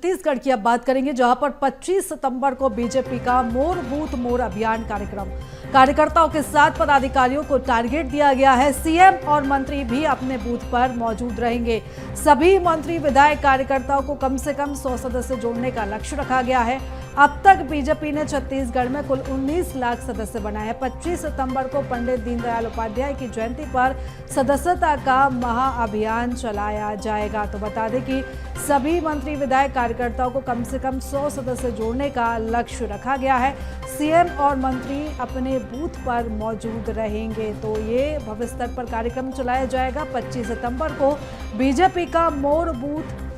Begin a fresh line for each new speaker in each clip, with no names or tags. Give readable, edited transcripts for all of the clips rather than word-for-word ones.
छत्तीसगढ़ की अब बात करेंगे, जहां पर 25 सितंबर को बीजेपी का मोर बूथ मोर अभियान कार्यकर्ताओं के साथ पदाधिकारियों को टारगेट दिया गया है। सीएम और मंत्री भी अपने बूथ पर मौजूद रहेंगे। सभी मंत्री विधायक कार्यकर्ताओं को कम से कम 100 सदस्य जोड़ने का लक्ष्य रखा गया है। अब तक बीजेपी ने छत्तीसगढ़ में कुल 19 लाख सदस्य बनाए हैं। 25 सितंबर को पंडित दीनदयाल उपाध्याय की जयंती पर सदस्यता का महाअभियान चलाया जाएगा। तो बता दें कि सभी मंत्री विधायक कार्यकर्ताओं को कम से कम 100 सदस्य जोड़ने का लक्ष्य रखा गया है। सीएम और मंत्री अपने बूथ पर मौजूद रहेंगे। तो ये भव्य स्तर पर कार्यक्रम चलाया जाएगा। 25 सितंबर को बीजेपी का मोर बूथ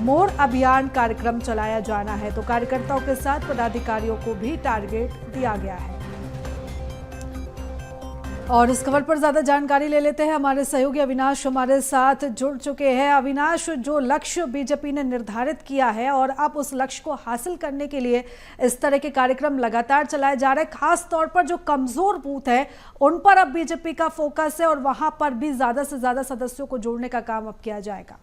मोर अभियान कार्यक्रम चलाया जाना है। तो कार्यकर्ताओं के साथ पदाधिकारियों को भी टारगेट दिया गया है। और इस खबर पर ज्यादा जानकारी ले लेते हैं। हमारे सहयोगी अविनाश हमारे साथ जुड़ चुके हैं। अविनाश, जो लक्ष्य बीजेपी ने निर्धारित किया है और अब उस लक्ष्य को हासिल करने के लिए इस तरह के कार्यक्रम लगातार चलाए जा रहे हैं, खास तौर पर जो कमजोर बूथ है उन पर अब बीजेपी का फोकस है और वहां पर भी ज्यादा से ज्यादा सदस्यों को जोड़ने का काम अब किया जाएगा।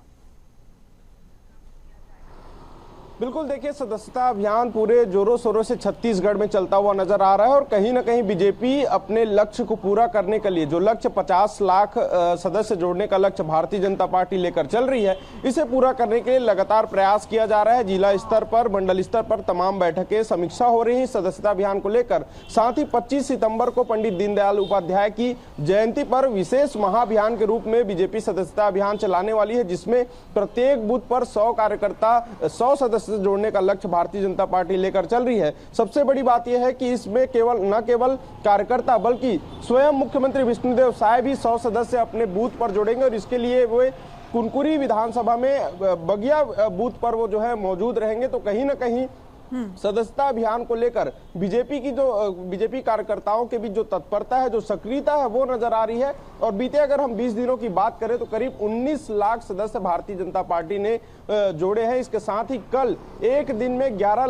बिल्कुल, देखिए, सदस्यता अभियान पूरे जोरों शोरों से छत्तीसगढ़ में चलता हुआ नजर आ रहा है और कहीं ना कहीं बीजेपी अपने लक्ष्य को पूरा करने के लिए जो लक्ष्य 50 लाख सदस्य जोड़ने का लक्ष्य भारतीय जनता पार्टी लेकर चल रही है, इसे पूरा करने के लिए लगातार प्रयास किया जा रहा है। जिला स्तर पर, मंडल स्तर पर तमाम बैठकें, समीक्षा हो रही है सदस्यता अभियान को लेकर। साथ ही 25 सितंबर को पंडित दीनदयाल उपाध्याय की जयंती पर विशेष महाअभियान के रूप में बीजेपी सदस्यता अभियान चलाने वाली है, जिसमें प्रत्येक बूथ पर 100 कार्यकर्ता 100 सदस्य जोड़ने का लक्ष्य भारतीय जनता पार्टी लेकर चल रही है। सबसे बड़ी बात यह है कि इसमें न केवल कार्यकर्ता बल्कि स्वयं मुख्यमंत्री विष्णुदेव साय भी 100 सदस्य अपने बूथ पर जोड़ेंगे और इसके लिए वे कुनकुरी विधानसभा में बगिया बूथ पर वो जो है मौजूद रहेंगे। तो कहीं ना कहीं सदस्यता अभियान को लेकर बीजेपी कार्यकर्ताओं के बीच जो तत्परता है, जो सक्रियता है, वो नजर आ रही है। और बीते अगर हम 20 दिनों की बात करें तो करीब 19 लाख सदस्य भारतीय जनता पार्टी ने जोड़े हैं। इसके साथ ही कल एक दिन में 11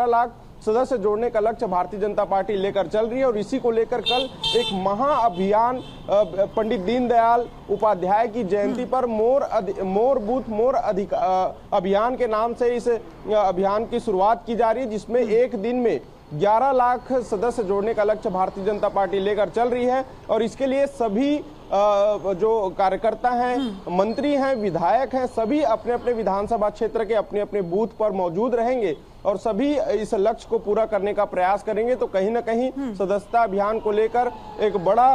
लाख सदस्य जोड़ने का लक्ष्य भारतीय जनता पार्टी लेकर चल रही है और इसी को लेकर कल एक महाअभियान पंडित दीनदयाल उपाध्याय की जयंती पर मोर बूथ मोर अभियान के नाम से इस अभियान की शुरुआत की जा रही है, जिसमें एक दिन में 11 लाख सदस्य जोड़ने का लक्ष्य भारतीय जनता पार्टी लेकर चल रही है। और इसके लिए सभी जो कार्यकर्ता हैं, मंत्री हैं, विधायक हैं, सभी अपने अपने विधानसभा क्षेत्र के अपने अपने बूथ पर मौजूद रहेंगे और सभी इस लक्ष्य को पूरा करने का प्रयास करेंगे। तो कहीं ना कहीं सदस्यता अभियान को लेकर एक बड़ा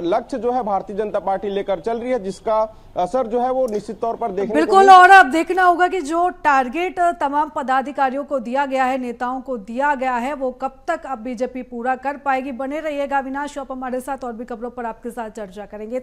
लक्ष्य जो है भारतीय जनता पार्टी लेकर चल रही है, जिसका असर जो है वो निश्चित तौर पर देखने
बिल्कुल। और अब देखना होगा कि जो टारगेट तमाम पदाधिकारियों को दिया गया है, नेताओं को दिया गया है, वो कब तक अब बीजेपी पूरा कर पाएगी। बने रहिएगा अविनाश, आप हमारे साथ और भी खबरों पर आपके साथ चर्चा करेंगे।